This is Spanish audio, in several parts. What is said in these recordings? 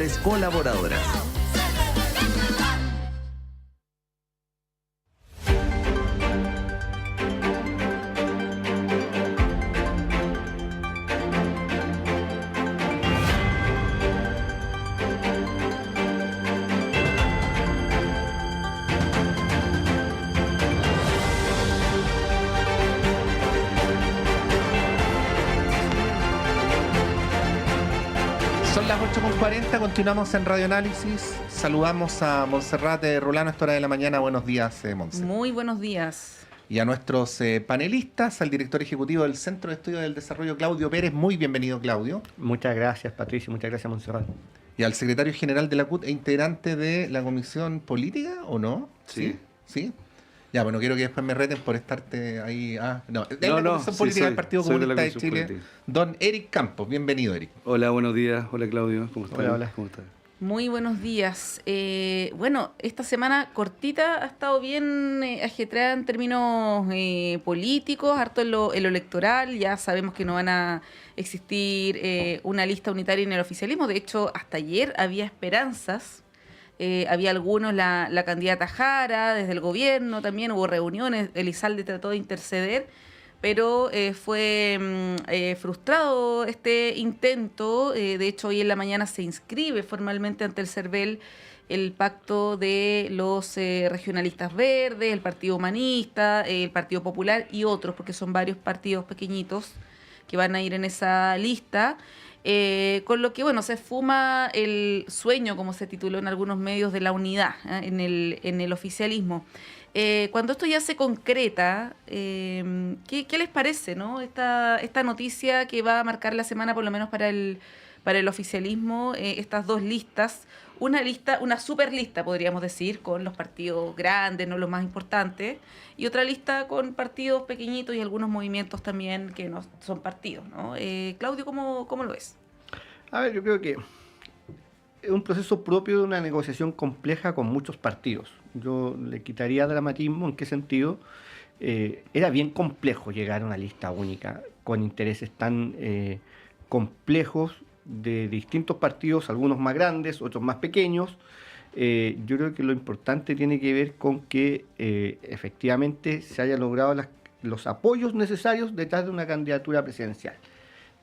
Colaboradoras. Son las 8:40, continuamos en Radio Análisis. Saludamos a Montserrat Rolano a esta hora de la mañana. Buenos días, Montserrat. Muy buenos días. Y a nuestros panelistas, al director ejecutivo del Centro de Estudios del Desarrollo, Claudio Pérez. Muy bienvenido, Claudio. Muchas gracias, Patricio. Muchas gracias, Montserrat. Y al secretario general de la CUT e integrante de la Comisión Política, ¿o no? Sí. ¿Sí? Ya, bueno, quiero que después me reten por estarte ahí. No, la Comisión Política del Partido Comunista de Chile. Política. Don Eric Campos. Bienvenido, Eric. Hola, buenos días. Hola, Claudio. ¿Cómo estás? Hola. ¿Cómo estás? Muy buenos días. Bueno, esta semana cortita ha estado bien ajetreada en términos políticos, harto en lo electoral. Ya sabemos que no van a existir una lista unitaria en el oficialismo. De hecho, hasta ayer había esperanzas. Había algunos, la candidata Jara, desde el gobierno también hubo reuniones. Elizalde trató de interceder, pero fue frustrado este intento. De hecho, hoy en la mañana se inscribe formalmente ante el CERVEL el pacto de los regionalistas verdes, el Partido Humanista, el Partido Popular y otros, porque son varios partidos pequeñitos que van a ir en esa lista. Con lo que, bueno, se esfuma el sueño, como se tituló en algunos medios, de la unidad en el oficialismo. Cuando esto ya se concreta, ¿qué les parece, no? Esta noticia que va a marcar la semana, por lo menos para el oficialismo, estas dos listas, una super lista, podríamos decir, con los partidos grandes, no los más importantes, y otra lista con partidos pequeñitos y algunos movimientos también que no son partidos, ¿no? Claudio, ¿cómo lo ves? A ver, yo creo que es un proceso propio de una negociación compleja con muchos partidos. Yo le quitaría dramatismo. ¿En qué sentido? Era bien complejo llegar a una lista única con intereses tan complejos de distintos partidos, algunos más grandes, otros más pequeños. Yo creo que lo importante tiene que ver con que efectivamente se haya logrado los apoyos necesarios detrás de una candidatura presidencial.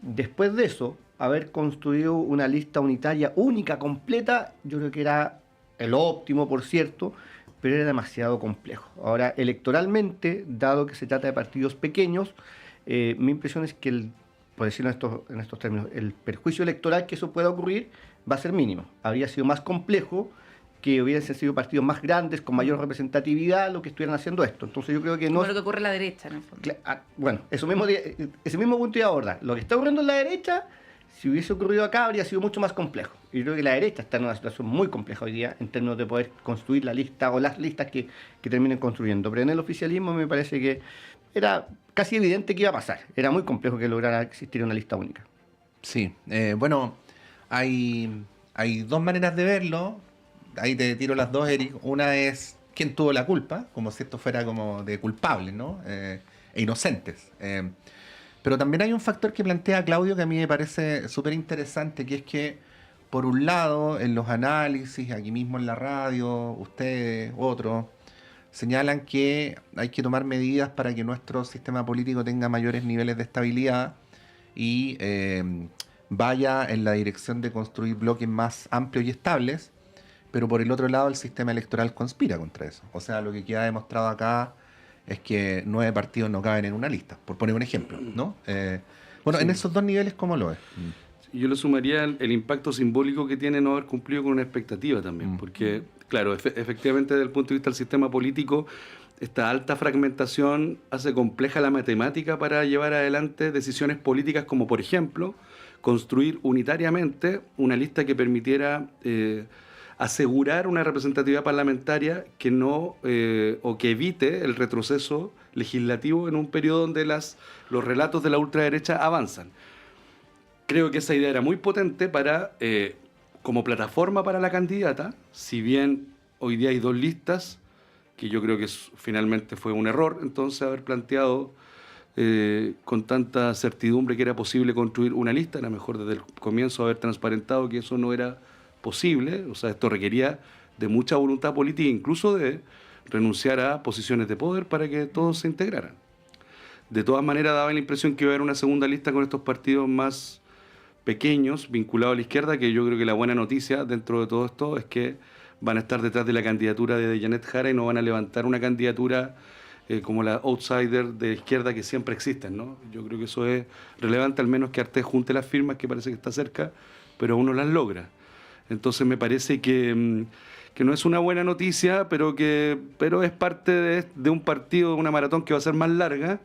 Después de eso, haber construido una lista unitaria única, completa, yo creo que era el óptimo, por cierto, pero era demasiado complejo. Ahora, electoralmente, dado que se trata de partidos pequeños, mi impresión es que por decirlo en estos términos, el perjuicio electoral que eso pueda ocurrir va a ser mínimo. Habría sido más complejo que hubiesen sido partidos más grandes, con mayor representatividad, lo que estuvieran haciendo esto. Entonces yo creo que no... Como lo que ocurre en la derecha, en el fondo. Bueno, ese mismo punto iba a abordar. Lo que está ocurriendo en la derecha, si hubiese ocurrido acá, habría sido mucho más complejo. Y yo creo que la derecha está en una situación muy compleja hoy día, en términos de poder construir la lista o las listas que terminen construyendo. Pero en el oficialismo me parece que era casi evidente que iba a pasar. Era muy complejo que lograra existir una lista única. Sí, bueno, hay dos maneras de verlo. Ahí te tiro las dos, Eric. Una es quién tuvo la culpa, como si esto fuera como de culpables, ¿no? E inocentes. Pero también hay un factor que plantea Claudio que a mí me parece súper interesante, que es que, por un lado, en los análisis, aquí mismo en la radio, ustedes, otros, señalan que hay que tomar medidas para que nuestro sistema político tenga mayores niveles de estabilidad y vaya en la dirección de construir bloques más amplios y estables, pero por el otro lado el sistema electoral conspira contra eso. O sea, lo que queda demostrado acá es que 9 partidos no caben en una lista, por poner un ejemplo, ¿no? Bueno, sí. En esos dos niveles, ¿cómo lo ves? Yo le sumaría el impacto simbólico que tiene no haber cumplido con una expectativa también, porque, claro, efectivamente desde el punto de vista del sistema político, esta alta fragmentación hace compleja la matemática para llevar adelante decisiones políticas como, por ejemplo, construir unitariamente una lista que permitiera asegurar una representatividad parlamentaria que no o que evite el retroceso legislativo en un periodo donde los relatos de la ultraderecha avanzan. Creo que esa idea era muy potente como plataforma para la candidata, si bien hoy día hay 2 listas, que yo creo que finalmente fue un error, entonces haber planteado con tanta certidumbre que era posible construir una lista, era mejor desde el comienzo haber transparentado que eso no era posible, o sea, esto requería de mucha voluntad política, incluso de renunciar a posiciones de poder para que todos se integraran. De todas maneras, daba la impresión que iba a haber una segunda lista con estos partidos más pequeños, vinculados a la izquierda, que yo creo que la buena noticia dentro de todo esto es que van a estar detrás de la candidatura de Janet Jara y no van a levantar una candidatura como la outsider de izquierda que siempre existen, ¿no? Yo creo que eso es relevante, al menos que Artés junte las firmas, que parece que está cerca, pero uno las logra. Entonces me parece que no es una buena noticia, pero es parte de un partido, de una maratón que va a ser más larga,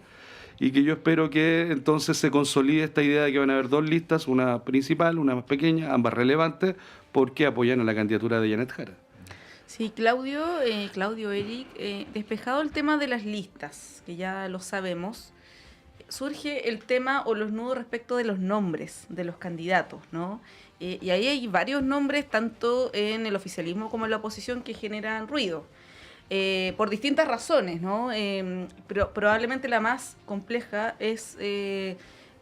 y que yo espero que entonces se consolide esta idea de que van a haber dos listas, una principal, una más pequeña, ambas relevantes, porque apoyan a la candidatura de Janet Jara. Sí, Eric, despejado el tema de las listas, que ya lo sabemos, surge el tema o los nudos respecto de los nombres de los candidatos, ¿no? Y ahí hay varios nombres, tanto en el oficialismo como en la oposición, que generan ruido, por distintas razones, ¿no? Pero probablemente la más compleja es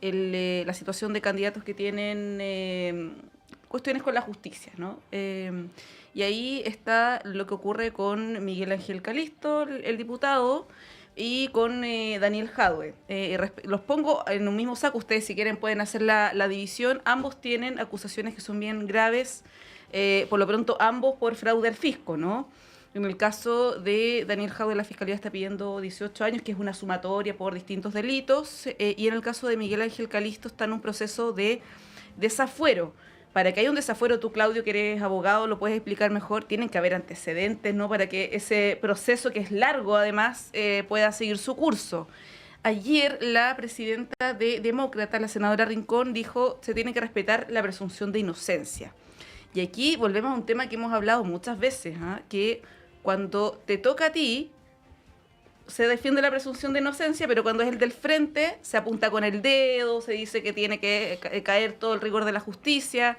la situación de candidatos que tienen cuestiones con la justicia, ¿no? Y ahí está lo que ocurre con Miguel Ángel Calisto, el diputado, y con Daniel Jadwe. Los pongo en un mismo saco, ustedes si quieren pueden hacer la división. Ambos tienen acusaciones que son bien graves, por lo pronto ambos por fraude al fisco, ¿no? En el caso de Daniel Jadwe, la Fiscalía está pidiendo 18 años, que es una sumatoria por distintos delitos, y en el caso de Miguel Ángel Calisto está en un proceso de desafuero. Para que haya un desafuero, tú, Claudio, que eres abogado, lo puedes explicar mejor, tienen que haber antecedentes, ¿no? Para que ese proceso, que es largo además, pueda seguir su curso. Ayer la presidenta de Demócrata, la senadora Rincón, dijo se tiene que respetar la presunción de inocencia. Y aquí volvemos a un tema que hemos hablado muchas veces, ¿eh? Que cuando te toca a ti, se defiende la presunción de inocencia, pero cuando es el del frente, se apunta con el dedo, se dice que tiene que caer todo el rigor de la justicia.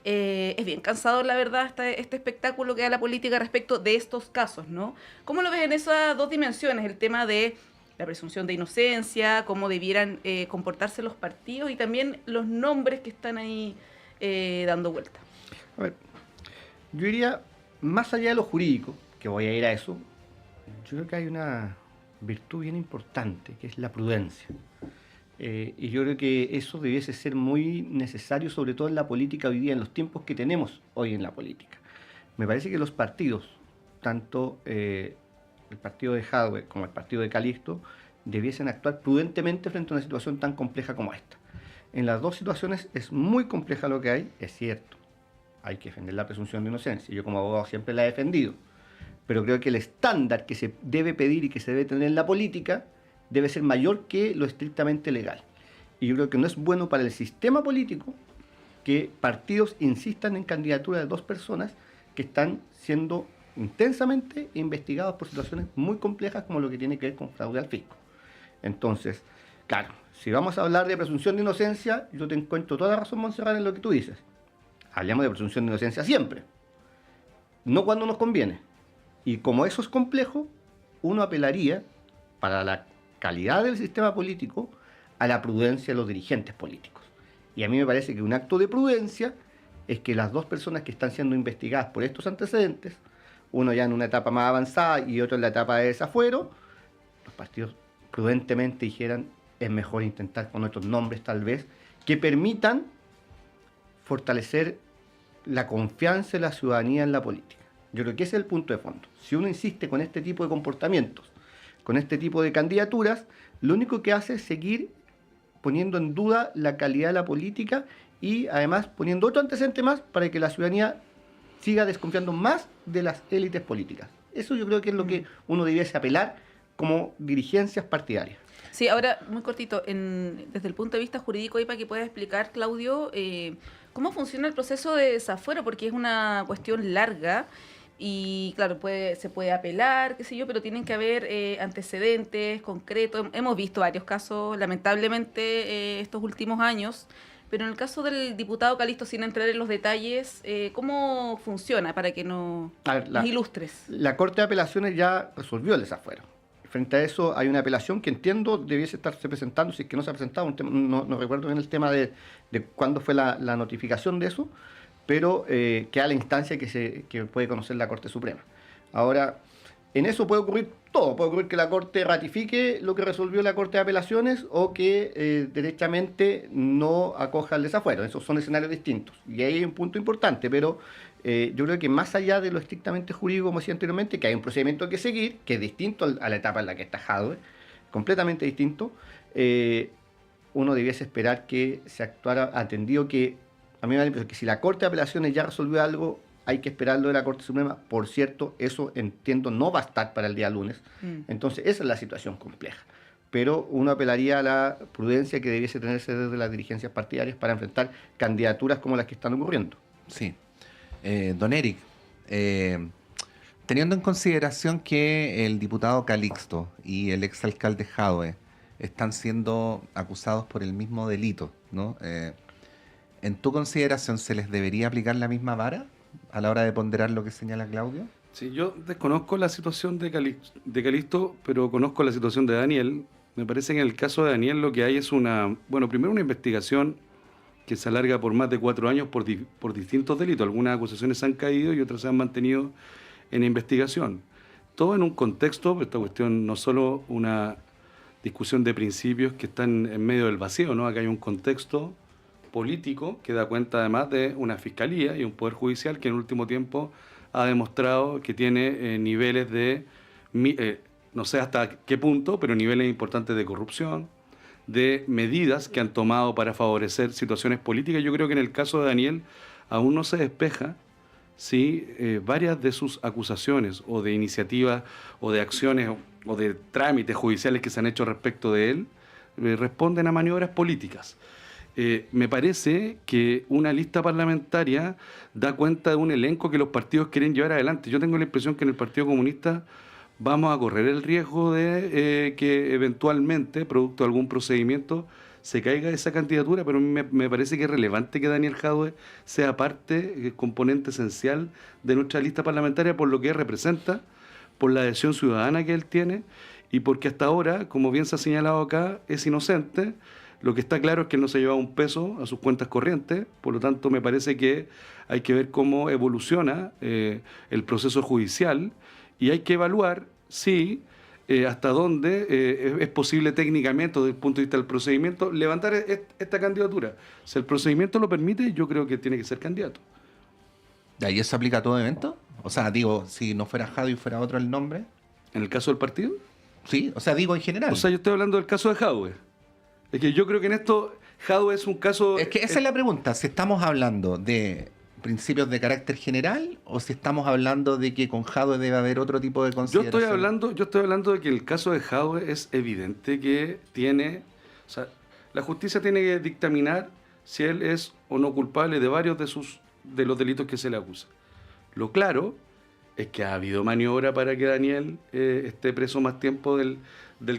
Es bien cansador, la verdad, este espectáculo que da la política respecto de estos casos, ¿no? ¿Cómo lo ves en esas dos dimensiones? El tema de la presunción de inocencia, cómo debieran comportarse los partidos y también los nombres que están ahí dando vuelta. A ver, yo diría, más allá de lo jurídico, que voy a ir a eso, yo creo que hay una virtud bien importante, que es la prudencia. Y yo creo que eso debiese ser muy necesario, sobre todo en la política hoy día, en los tiempos que tenemos hoy en la política. Me parece que los partidos, tanto el partido de Jadwe como el partido de Calisto, debiesen actuar prudentemente frente a una situación tan compleja como esta. En las dos situaciones es muy compleja lo que hay, es cierto. Hay que defender la presunción de inocencia. Yo como abogado siempre la he defendido. Pero creo que el estándar que se debe pedir y que se debe tener en la política debe ser mayor que lo estrictamente legal. Y yo creo que no es bueno para el sistema político que partidos insistan en candidatura de dos personas que están siendo intensamente investigados por situaciones muy complejas como lo que tiene que ver con fraude al fisco. Entonces, claro, si vamos a hablar de presunción de inocencia, yo te encuentro toda la razón, Montserrat, en lo que tú dices. Hablemos de presunción de inocencia siempre, no cuando nos conviene. Y como eso es complejo, uno apelaría, para la calidad del sistema político, a la prudencia de los dirigentes políticos. Y a mí me parece que un acto de prudencia es que las dos personas que están siendo investigadas por estos antecedentes, uno ya en una etapa más avanzada y otro en la etapa de desafuero, los partidos prudentemente dijeran, es mejor intentar con otros nombres tal vez, que permitan fortalecer la confianza de la ciudadanía en la política. Yo creo que ese es el punto de fondo. Si uno insiste con este tipo de comportamientos, con este tipo de candidaturas, lo único que hace es seguir poniendo en duda la calidad de la política y además poniendo otro antecedente más para que la ciudadanía siga desconfiando más de las élites políticas. Eso yo creo que es lo que uno debiese apelar como dirigencias partidarias. Sí, ahora, muy cortito, desde el punto de vista jurídico, y para que pueda explicar, Claudio, cómo funciona el proceso de desafuero, porque es una cuestión larga. Y claro, se puede apelar, qué sé yo, pero tienen que haber antecedentes concretos. Hemos visto varios casos, lamentablemente, estos últimos años, pero en el caso del diputado Calisto, sin entrar en los detalles, ¿cómo funciona para que nos ilustres? La Corte de Apelaciones ya resolvió el desafuero. Frente a eso hay una apelación que entiendo debiese estarse presentando, si es que no se ha presentado, no recuerdo bien el tema de cuándo fue la notificación de eso, pero queda la instancia que puede conocer la Corte Suprema. Ahora, en eso puede ocurrir todo. Puede ocurrir que la Corte ratifique lo que resolvió la Corte de Apelaciones o que derechamente no acoja el desafuero. Esos son escenarios distintos. Y ahí hay un punto importante, pero yo creo que más allá de lo estrictamente jurídico, como decía anteriormente, que hay un procedimiento que seguir, que es distinto a la etapa en la que está Jadwe, completamente distinto, uno debiese esperar que se actuara atendido que, a mí me da la impresión que si la Corte de Apelaciones ya resolvió algo, hay que esperarlo de la Corte Suprema. Por cierto, eso entiendo no va a estar para el día lunes. Entonces, esa es la situación compleja. Pero uno apelaría a la prudencia que debiese tenerse desde las dirigencias partidarias para enfrentar candidaturas como las que están ocurriendo. Sí. Don Eric, teniendo en consideración que el diputado Calixto y el exalcalde Jadwe están siendo acusados por el mismo delito, ¿no? ¿En tu consideración se les debería aplicar la misma vara a la hora de ponderar lo que señala Claudio? Sí, yo desconozco la situación de Calixto, pero conozco la situación de Daniel. Me parece que en el caso de Daniel lo que hay es primero una investigación que se alarga por más de 4 años por distintos delitos. Algunas acusaciones han caído y otras se han mantenido en investigación. Todo en un contexto, esta cuestión no solo una discusión de principios que están en medio del vacío, ¿no? Acá hay un contexto político que da cuenta además de una fiscalía y un poder judicial que en el último tiempo ha demostrado que tiene niveles de, no sé hasta qué punto, pero niveles importantes de corrupción, de medidas que han tomado para favorecer situaciones políticas. Yo creo que en el caso de Daniel aún no se despeja si varias de sus acusaciones o de iniciativas o de acciones o de trámites judiciales que se han hecho respecto de él responden a maniobras políticas. Me parece que una lista parlamentaria da cuenta de un elenco que los partidos quieren llevar adelante. Yo tengo la impresión que en el Partido Comunista vamos a correr el riesgo de que eventualmente, producto de algún procedimiento, se caiga esa candidatura, pero me parece que es relevante que Daniel Jadwe sea parte, componente esencial de nuestra lista parlamentaria por lo que representa, por la adhesión ciudadana que él tiene y porque hasta ahora, como bien se ha señalado acá, es inocente. Lo que está claro es que él no se lleva un peso a sus cuentas corrientes, por lo tanto me parece que hay que ver cómo evoluciona el proceso judicial y hay que evaluar si hasta dónde es posible técnicamente, desde el punto de vista del procedimiento, levantar esta candidatura. Si el procedimiento lo permite, yo creo que tiene que ser candidato. ¿Y ahí eso aplica a todo evento? O sea, digo, si no fuera Jadwe y fuera otro el nombre. ¿En el caso del partido? Sí, o sea, digo en general. O sea, yo estoy hablando del caso de Jadwe. Es que yo creo que en esto Jadwe es un caso... Es que esa es la pregunta, si estamos hablando de principios de carácter general o si estamos hablando de que con Jadwe debe haber otro tipo de consideración. Yo estoy hablando de que el caso de Jadwe es evidente que tiene... O sea, la justicia tiene que dictaminar si él es o no culpable de varios de los delitos que se le acusa. Lo claro es que ha habido maniobra para que Daniel esté preso más tiempo del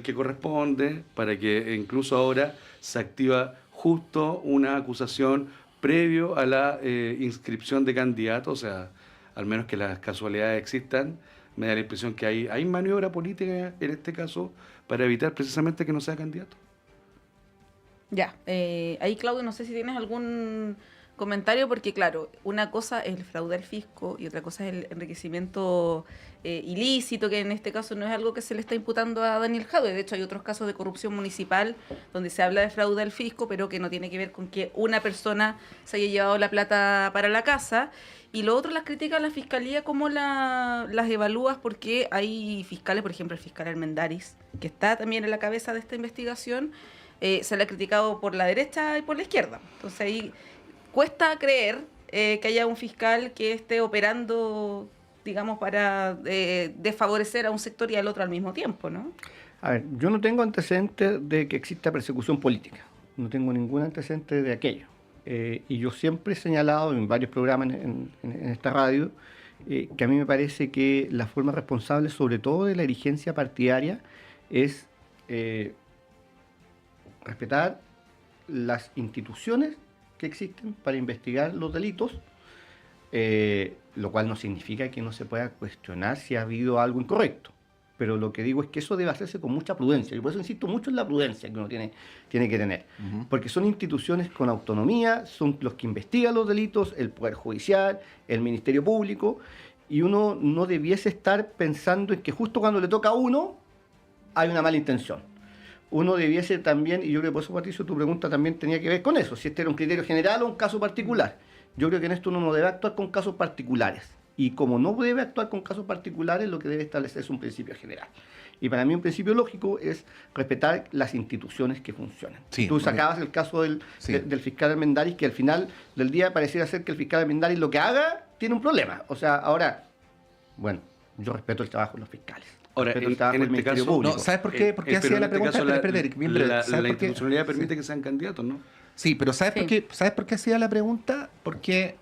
que corresponde, para que incluso ahora se activa justo una acusación previo a la inscripción de candidatos, o sea, al menos que las casualidades existan, me da la impresión que hay maniobra política en este caso para evitar precisamente que no sea candidato. Ya, ahí Claudio, no sé si tienes algún comentario, porque claro, una cosa es el fraude al fisco y otra cosa es el enriquecimiento ilícito, que en este caso no es algo que se le está imputando a Daniel Jadwe. De hecho, hay otros casos de corrupción municipal donde se habla de fraude al fisco, pero que no tiene que ver con que una persona se haya llevado la plata para la casa. Y lo otro, las críticas a la fiscalía, ¿cómo las evalúas? Porque hay fiscales, por ejemplo, el fiscal Armendáriz, que está también en la cabeza de esta investigación, se le ha criticado por la derecha y por la izquierda. Entonces ahí cuesta creer que haya un fiscal que esté operando, digamos, para desfavorecer a un sector y al otro al mismo tiempo, ¿no? A ver, yo no tengo antecedentes de que exista persecución política. No tengo ningún antecedente de aquello. Y yo siempre he señalado en varios programas en esta radio que a mí me parece que la forma responsable, sobre todo de la dirigencia partidaria, es respetar las instituciones que existen para investigar los delitos, lo cual no significa que no se pueda cuestionar si ha habido algo incorrecto. pero lo que digo es que eso debe hacerse con mucha prudencia, y por eso insisto mucho en la prudencia que uno tiene que tener, porque son instituciones con autonomía, son los que investigan los delitos, el Poder Judicial, el Ministerio Público, y uno no debiese estar pensando en que justo cuando le toca a uno hay una mala intención. Uno debiese también, y yo creo que por eso, Patricio, tu pregunta también tenía que ver con eso, si este era un criterio general o un caso particular. Yo creo que en esto uno no debe actuar con casos particulares. Y como no debe actuar con casos particulares, lo que debe establecer es un principio general. Y para mí un principio lógico es respetar las instituciones que funcionan. Sí, Tú sacabas el caso del fiscal Armendáriz, que al final del día pareciera ser que el fiscal Armendáriz lo que haga tiene un problema. O sea, ahora, bueno, yo respeto el trabajo de los fiscales. Ahora, Respeto el trabajo en del este Ministerio caso, Público. No, ¿sabes por qué? Porque hacía pero en la este pregunta. caso, Espera, Eric, bien breve. la ¿Sabes por qué? institucionalidad permite que sean candidatos, ¿no? Sí, pero ¿sabes por qué hacía la pregunta? Porque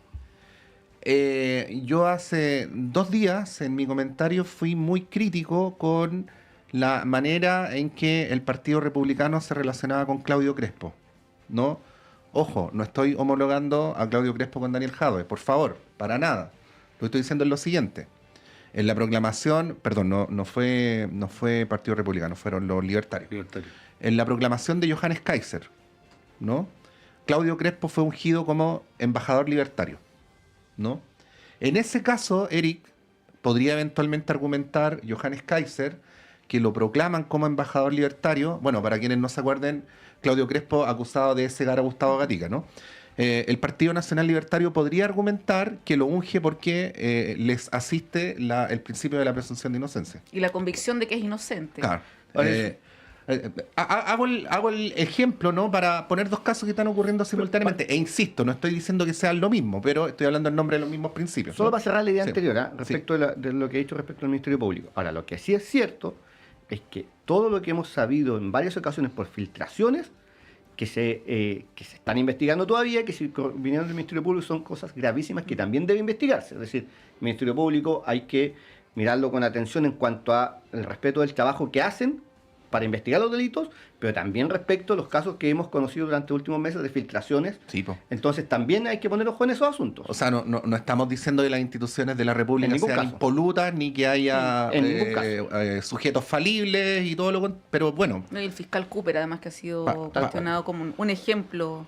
yo hace 2 días en mi comentario fui muy crítico con la manera en que el Partido Republicano se relacionaba con Claudio Crespo, ¿no? Ojo, no estoy homologando a Claudio Crespo con Daniel Jadwe, por favor, para nada. Lo que estoy diciendo es lo siguiente. En la proclamación, perdón, no fue Partido Republicano, fueron los libertarios. En la proclamación de Johannes Kaiser, ¿no? Claudio Crespo fue ungido como embajador libertario, ¿no? En ese caso, Eric, podría eventualmente argumentar Johannes Kaiser que lo proclaman como embajador libertario. Bueno, para quienes no se acuerden, Claudio Crespo acusado de cegar a Gustavo Gatica, ¿no? El Partido Nacional Libertario podría argumentar que lo unge porque les asiste el principio de la presunción de inocencia. Y la convicción de que es inocente. Claro. Hago el ejemplo, ¿no? Para poner 2 casos que están ocurriendo simultáneamente. E insisto, no estoy diciendo que sean lo mismo, pero estoy hablando en nombre de los mismos principios, ¿no? Solo para cerrar la idea Sí. anterior, respecto de lo que he dicho respecto al Ministerio Público. Ahora, lo que sí es cierto es que todo lo que hemos sabido en varias ocasiones por filtraciones que se están investigando todavía, que si vinieron del Ministerio Público, son cosas gravísimas que también deben investigarse. Es decir, el Ministerio Público hay que mirarlo con atención en cuanto al respeto del trabajo que hacen para investigar los delitos, pero también respecto a los casos que hemos conocido durante los últimos meses de filtraciones. Sí, po. Entonces también hay que poner ojo en esos asuntos. O sea, no estamos diciendo que las instituciones de la República En ningún sean caso. impolutas, ni que haya En ningún caso. sujetos falibles y todo pero bueno. No, y el fiscal Cooper, además, que ha sido Pa- cuestionado como un ejemplo.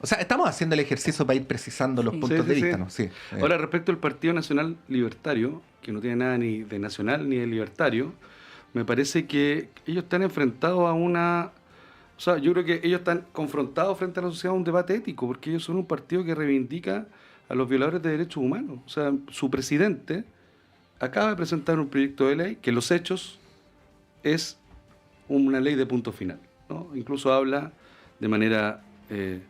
O sea, estamos haciendo el ejercicio para ir precisando los Sí. puntos Sí, de sí, vista, sí. ¿no? Sí. Ahora, respecto al Partido Nacional Libertario, que no tiene nada ni de nacional ni de libertario, me parece que ellos están enfrentados a una... O sea, yo creo que ellos están confrontados frente a la sociedad a un debate ético, porque ellos son un partido que reivindica a los violadores de derechos humanos. O sea, su presidente acaba de presentar un proyecto de ley que en los hechos es una ley de punto final, ¿no? Incluso habla de manera que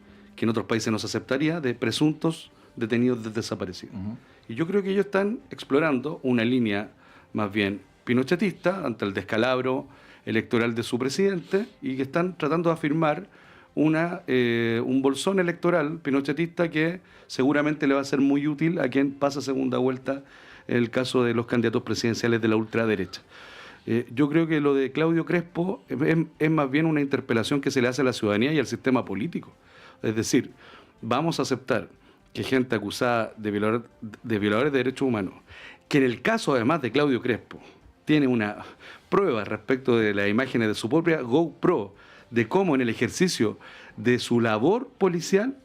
en otros países no se aceptaría, de presuntos detenidos desaparecidos. Ujú. Y yo creo que ellos están explorando una línea más bien pinochetista ante el descalabro electoral de su presidente y que están tratando de afirmar un bolsón electoral pinochetista que seguramente le va a ser muy útil a quien pasa segunda vuelta en el caso de los candidatos presidenciales de la ultraderecha. Yo creo que lo de Claudio Crespo es más bien una interpelación que se le hace a la ciudadanía y al sistema político. Es decir, vamos a aceptar que gente acusada de violadores de derechos humanos, que en el caso además de Claudio Crespo, tiene una prueba respecto de las imágenes de su propia GoPro, de cómo en el ejercicio de su labor policial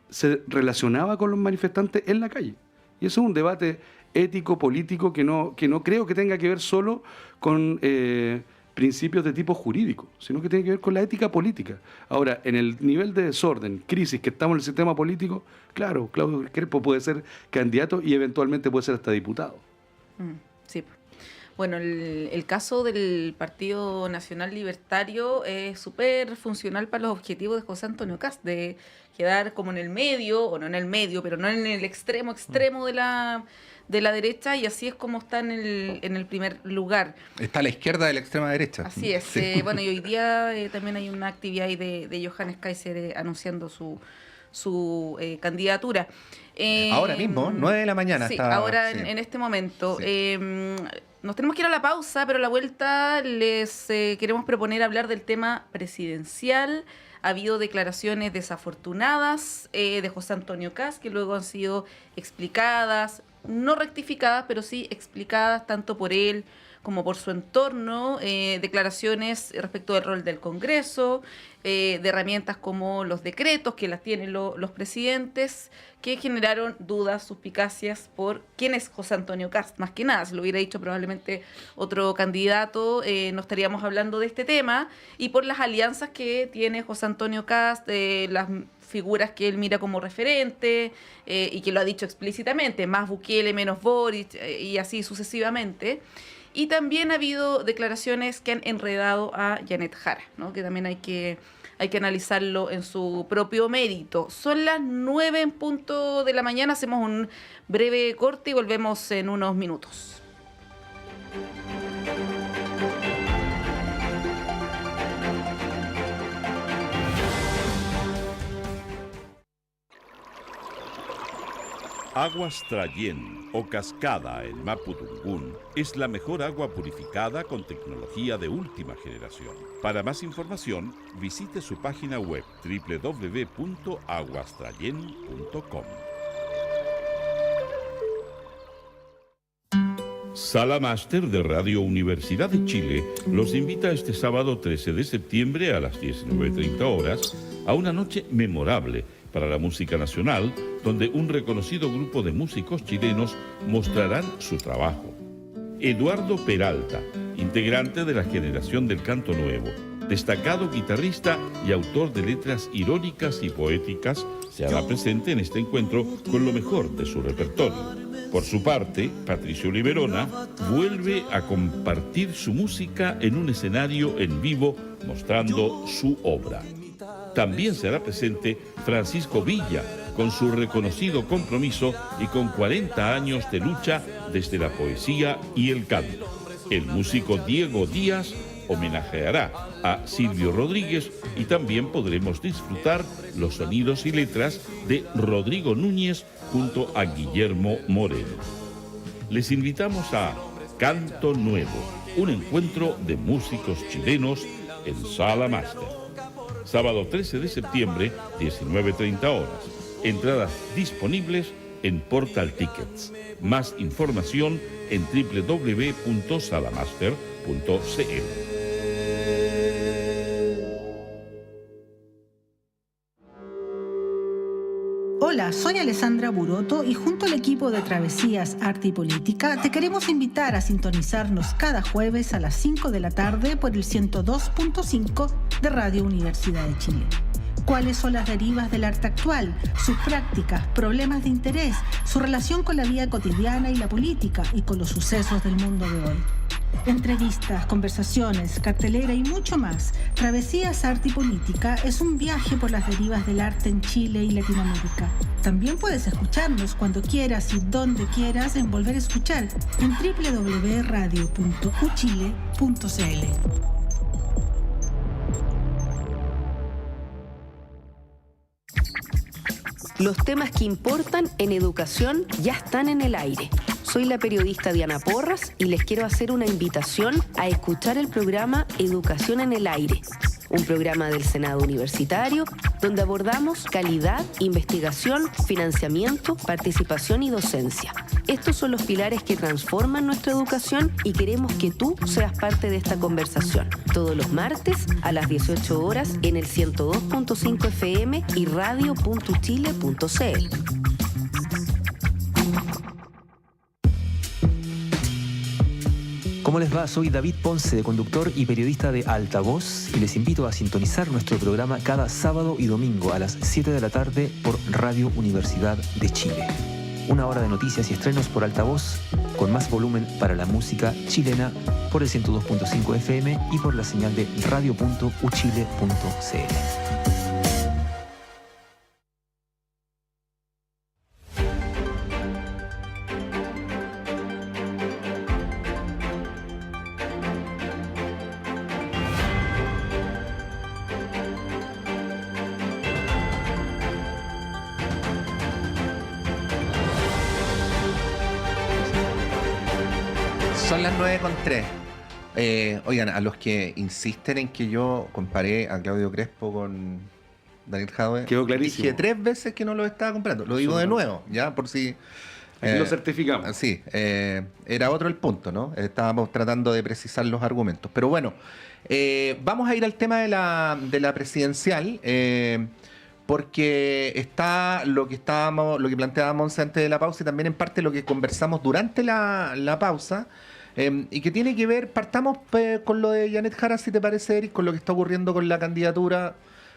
se relacionaba con los manifestantes en la calle. Y eso es un debate ético, político, que no creo que tenga que ver solo con principios de tipo jurídico, sino que tiene que ver con la ética política. Ahora, en el nivel de desorden, crisis que estamos en el sistema político, claro, Claudio Crespo puede ser candidato y eventualmente puede ser hasta diputado. Sí. Bueno, el caso del Partido Nacional Libertario es súper funcional para los objetivos de José Antonio Kast, de quedar como en el medio, o no en el medio, pero no en el extremo de la derecha, y así es como está en el primer lugar. Está a la izquierda de la extrema derecha. Así es. Sí. Bueno, y hoy día también hay una actividad ahí de Johannes Kaiser anunciando su candidatura. Ahora mismo, 9 de la mañana. Sí, está, ahora sí. en este momento. Sí. Nos tenemos que ir a la pausa, pero a la vuelta les queremos proponer hablar del tema presidencial. Ha habido declaraciones desafortunadas de José Antonio Kast, que luego han sido explicadas, no rectificadas, pero sí explicadas tanto por él como por su entorno, declaraciones respecto del rol del Congreso, de herramientas como los decretos que las tienen los presidentes, que generaron dudas, suspicacias por quién es José Antonio Kast. Más que nada, si lo hubiera dicho probablemente otro candidato, no estaríamos hablando de este tema, y por las alianzas que tiene José Antonio Kast, las figuras que él mira como referente, y que lo ha dicho explícitamente, más Bukele, menos Boric, y así sucesivamente. Y también ha habido declaraciones que han enredado a Janet Jara, ¿no? Que también hay que analizarlo en su propio mérito. Son las 9 en punto de la mañana, hacemos un breve corte y volvemos en unos minutos. Aguas Trayén o Cascada en Mapudungún es la mejor agua purificada con tecnología de última generación. Para más información, visite su página web www.aguastrayen.com. Sala Máster de Radio Universidad de Chile los invita este sábado 13 de septiembre a las 19:30 horas a una noche memorable para la música nacional, donde un reconocido grupo de músicos chilenos mostrarán su trabajo. Eduardo Peralta, integrante de la generación del canto nuevo, destacado guitarrista y autor de letras irónicas y poéticas, se hará presente en este encuentro con lo mejor de su repertorio. Por su parte, Patricio Liberona vuelve a compartir su música en un escenario en vivo, mostrando su obra. También será presente Francisco Villa, con su reconocido compromiso y con 40 años de lucha desde la poesía y el canto. El músico Diego Díaz homenajeará a Silvio Rodríguez y también podremos disfrutar los sonidos y letras de Rodrigo Núñez junto a Guillermo Moreno. Les invitamos a Canto Nuevo, un encuentro de músicos chilenos en Sala Máster. Sábado 13 de septiembre, 19:30 horas. Entradas disponibles en Portal Tickets. Más información en www.salamaster.cl. Hola, soy Alessandra Buroto y junto al equipo de Travesías, Arte y Política te queremos invitar a sintonizarnos cada jueves a las 5 de la tarde por el 102.5 de Radio Universidad de Chile. ¿Cuáles son las derivas del arte actual, sus prácticas, problemas de interés, su relación con la vida cotidiana y la política y con los sucesos del mundo de hoy? Entrevistas, conversaciones, cartelera y mucho más. Travesías, Arte y Política es un viaje por las derivas del arte en Chile y Latinoamérica. También puedes escucharnos cuando quieras y donde quieras en Volver a Escuchar en www.radio.uchile.cl. Los temas que importan en educación ya están en el aire. Soy la periodista Diana Porras y les quiero hacer una invitación a escuchar el programa Educación en el Aire, un programa del Senado Universitario donde abordamos calidad, investigación, financiamiento, participación y docencia. Estos son los pilares que transforman nuestra educación y queremos que tú seas parte de esta conversación. Todos los martes a las 18 horas en el 102.5 FM y radio.uchile.cl. ¿Cómo les va? Soy David Ponce, conductor y periodista de Altavoz, y les invito a sintonizar nuestro programa cada sábado y domingo a las 7 de la tarde por Radio Universidad de Chile. Una hora de noticias y estrenos por Altavoz, con más volumen para la música chilena por el 102.5 FM y por la señal de radio.uchile.cl. Son las 9:03. Oigan, a los que insisten en que yo comparé a Claudio Crespo con Daniel Jadwe, quedó clarísimo. dije 3 veces que no lo estaba comparando. Lo digo de nuevo, ya, por si Aquí lo certificamos. Sí, era otro el punto, ¿no? Estábamos tratando de precisar los argumentos. Pero bueno, vamos a ir al tema de la presidencial, porque está lo que planteábamos antes de la pausa y también en parte lo que conversamos durante la pausa, y que tiene que ver, partamos con lo de Janet Jara, si te parece, Eric, con lo que está ocurriendo con la candidatura.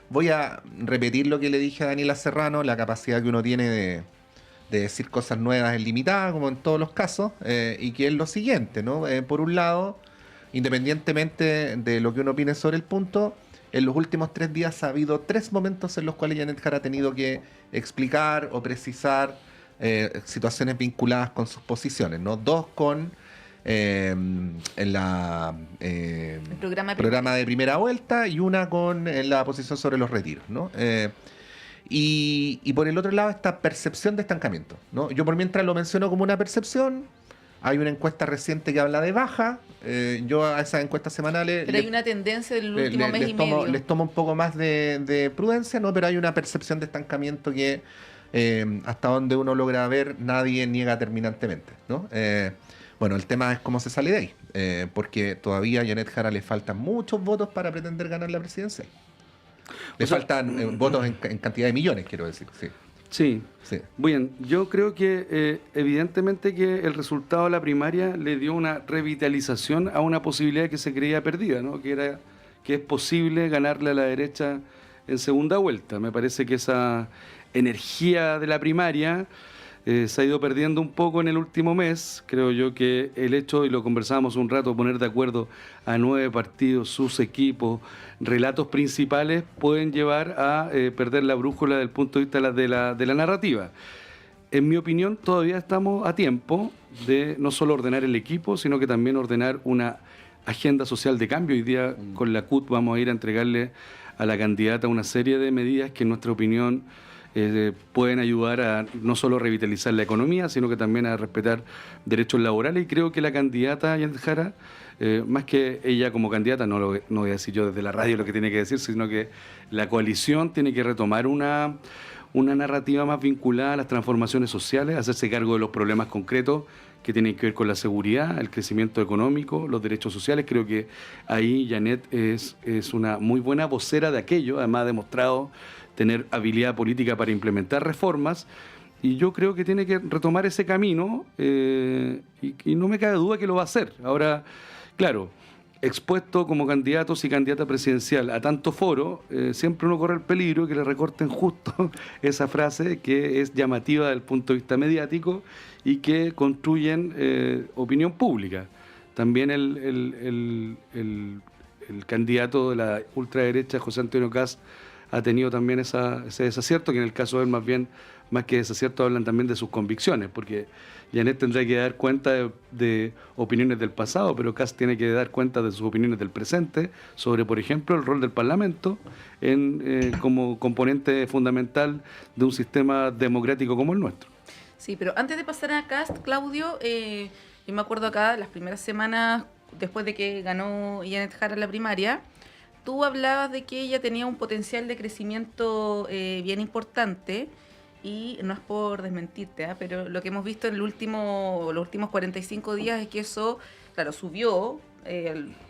Voy a repetir lo que le dije a Daniela Serrano, la capacidad que uno tiene de decir cosas nuevas es limitada, como en todos los casos, y que es lo siguiente, ¿no? Por un lado, independientemente de lo que uno opine sobre el punto, en los últimos 3 días ha habido 3 momentos en los cuales Janet Jara ha tenido que explicar o precisar situaciones vinculadas con sus posiciones, ¿no? 2 con el programa de primera vuelta y una con la posición sobre los retiros, ¿no? Y por el otro lado, esta percepción de estancamiento, ¿no? Yo por mientras lo menciono como una percepción. Hay una encuesta reciente que habla de baja. Yo a esas encuestas semanales... Pero hay una tendencia del último mes y medio. Les tomo un poco más de prudencia, ¿no? Pero hay una percepción de estancamiento que hasta donde uno logra ver, nadie niega terminantemente, ¿no? Bueno, el tema es cómo se sale de ahí, porque todavía a Janet Jara le faltan muchos votos para pretender ganar la presidencia. Le faltan votos en cantidad de millones, quiero decir, sí. Sí. Bien, yo creo que evidentemente que el resultado de la primaria le dio una revitalización a una posibilidad que se creía perdida, ¿no? Que es posible ganarle a la derecha en segunda vuelta. Me parece que esa energía de la primaria se ha ido perdiendo un poco en el último mes. Creo yo que el hecho, y lo conversábamos un rato, poner de acuerdo a 9 partidos, sus equipos, relatos principales, pueden llevar a perder la brújula desde el punto de vista de la narrativa. En mi opinión, todavía estamos a tiempo de no solo ordenar el equipo, sino que también ordenar una agenda social de cambio. Hoy día con la CUT vamos a ir a entregarle a la candidata una serie de medidas que en nuestra opinión pueden ayudar a no solo revitalizar la economía, sino que también a respetar derechos laborales. Y creo que la candidata Janet Jara, más que ella como candidata, no voy a decir yo desde la radio lo que tiene que decir, sino que la coalición tiene que retomar una narrativa más vinculada a las transformaciones sociales, hacerse cargo de los problemas concretos que tienen que ver con la seguridad, el crecimiento económico, los derechos sociales. Creo que ahí Janet es una muy buena vocera de aquello, además ha demostrado tener habilidad política para implementar reformas, y yo creo que tiene que retomar ese camino, y no me cabe duda que lo va a hacer. Ahora, claro, expuesto como candidatos y candidata presidencial a tanto foro, siempre uno corre el peligro que le recorten justo esa frase que es llamativa desde el punto de vista mediático y que construyen opinión pública. También el candidato de la ultraderecha, José Antonio Kast, ha tenido también ese desacierto, que en el caso de él más que desacierto hablan también de sus convicciones, porque Janet tendrá que dar cuenta de opiniones del pasado, pero Kast tiene que dar cuenta de sus opiniones del presente, sobre, por ejemplo, el rol del Parlamento como componente fundamental de un sistema democrático como el nuestro. Sí, pero antes de pasar a Kast, Claudio, yo me acuerdo acá, las primeras semanas después de que ganó Janet Jara la primaria, tú hablabas de que ella tenía un potencial de crecimiento bien importante, y no es por desmentirte, pero lo que hemos visto en los últimos 45 días es que eso, claro, subió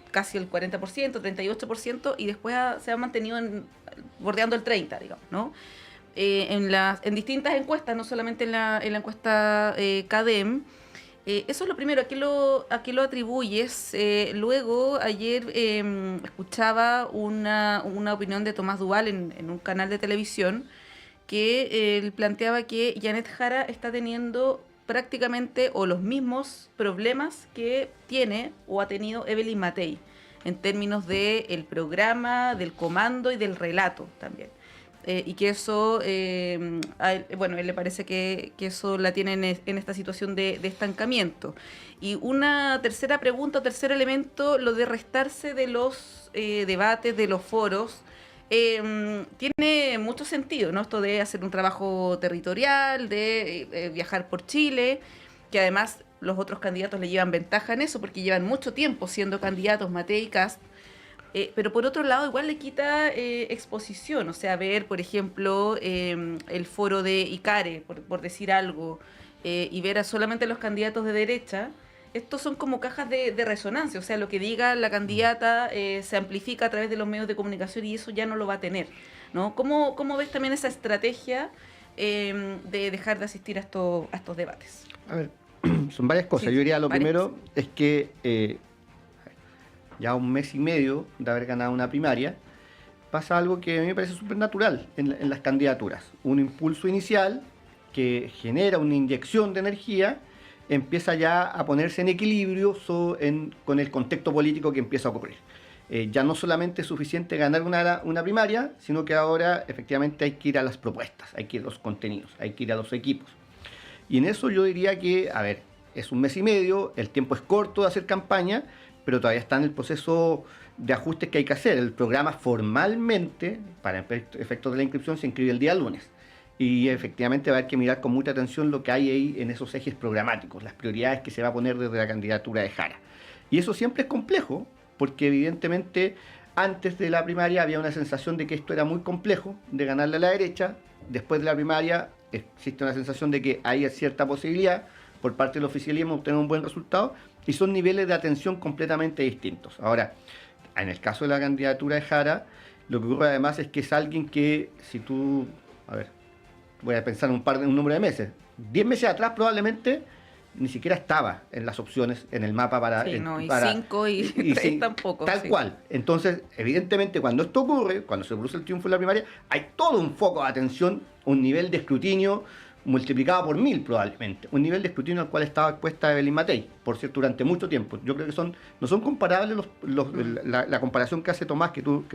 casi el 40%, 38%, y después se ha mantenido bordeando el 30%, digamos, ¿no? En distintas encuestas, no solamente en la encuesta CADEM. Eso es lo primero. ¿A qué lo atribuyes? Luego, ayer escuchaba una opinión de Tomás Duval en un canal de televisión, que él planteaba que Janet Jara está teniendo prácticamente o los mismos problemas que tiene o ha tenido Evelyn Matei, en términos del programa, del comando y del relato también. Y que eso, a él le parece que eso la tiene en esta situación de estancamiento. Y una tercera pregunta, tercer elemento, lo de restarse de los debates, de los foros, tiene mucho sentido, ¿no? Esto de hacer un trabajo territorial, de viajar por Chile, que además los otros candidatos le llevan ventaja en eso, porque llevan mucho tiempo siendo candidatos, Matei y Kast. Pero por otro lado, igual le quita exposición, o sea, ver, por ejemplo, el foro de Icare, por decir algo, y ver a solamente los candidatos de derecha, estos son como cajas de resonancia, o sea, lo que diga la candidata se amplifica a través de los medios de comunicación y eso ya no lo va a tener, ¿no? ¿Cómo ves también esa estrategia de dejar de asistir a estos debates? A ver, son varias cosas. Sí, Yo diría lo varias primero cosas. es que ya 1 mes y medio de haber ganado una primaria, pasa algo que a mí me parece súper natural en las candidaturas. Un impulso inicial que genera una inyección de energía, empieza ya a ponerse en equilibrio con el contexto político que empieza a ocurrir. Ya no solamente es suficiente ganar una primaria, sino que ahora efectivamente hay que ir a las propuestas, hay que ir a los contenidos, hay que ir a los equipos. Y en eso yo diría que, a ver, es 1 mes y medio, el tiempo es corto de hacer campaña, pero todavía está en el proceso de ajustes que hay que hacer. El programa formalmente, para efectos de la inscripción, se inscribe el día lunes. Y efectivamente va a haber que mirar con mucha atención lo que hay ahí en esos ejes programáticos, las prioridades que se va a poner desde la candidatura de Jara. Y eso siempre es complejo, porque evidentemente antes de la primaria había una sensación de que esto era muy complejo, de ganarle a la derecha. Después de la primaria existe una sensación de que hay cierta posibilidad por parte del oficialismo de obtener un buen resultado, y son niveles de atención completamente distintos. Ahora, en el caso de la candidatura de Jara, lo que ocurre además es que es alguien que, si tú, a ver, voy a pensar un número de meses, 10 meses atrás probablemente ni siquiera estaba en las opciones, en el mapa para... Sí, no, y para 5 y 3 tampoco. Tal sí. cual. Entonces, evidentemente, cuando esto ocurre, cuando se produce el triunfo en la primaria, hay todo un foco de atención, un nivel de escrutinio multiplicado por 1000 probablemente. Un nivel de escrutinio al cual estaba expuesta Evelyn Matei, por cierto, durante mucho tiempo. Yo creo que no son comparables la comparación que hace Tomás, que tú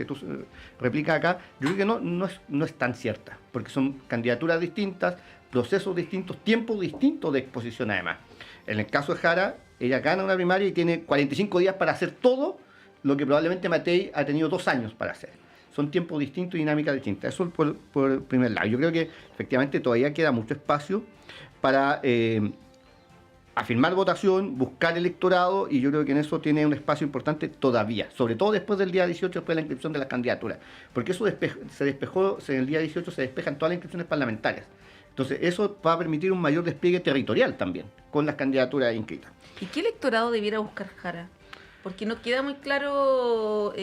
replicas acá. Yo creo que no es tan cierta, porque son candidaturas distintas, procesos distintos, tiempos distintos de exposición además. En el caso de Jara, ella gana una primaria y tiene 45 días para hacer todo lo que probablemente Matei ha tenido 2 años para hacer. Son tiempos distintos y dinámicas distintas. Eso por el primer lado. Yo creo que efectivamente todavía queda mucho espacio para afirmar votación, buscar electorado, y yo creo que en eso tiene un espacio importante todavía, sobre todo después del día 18, después de la inscripción de las candidaturas, porque eso se despejó, en el día 18 se despejan todas las inscripciones parlamentarias. Entonces eso va a permitir un mayor despliegue territorial también, con las candidaturas inscritas. ¿Y qué electorado debiera buscar Jara? Porque no queda muy claro,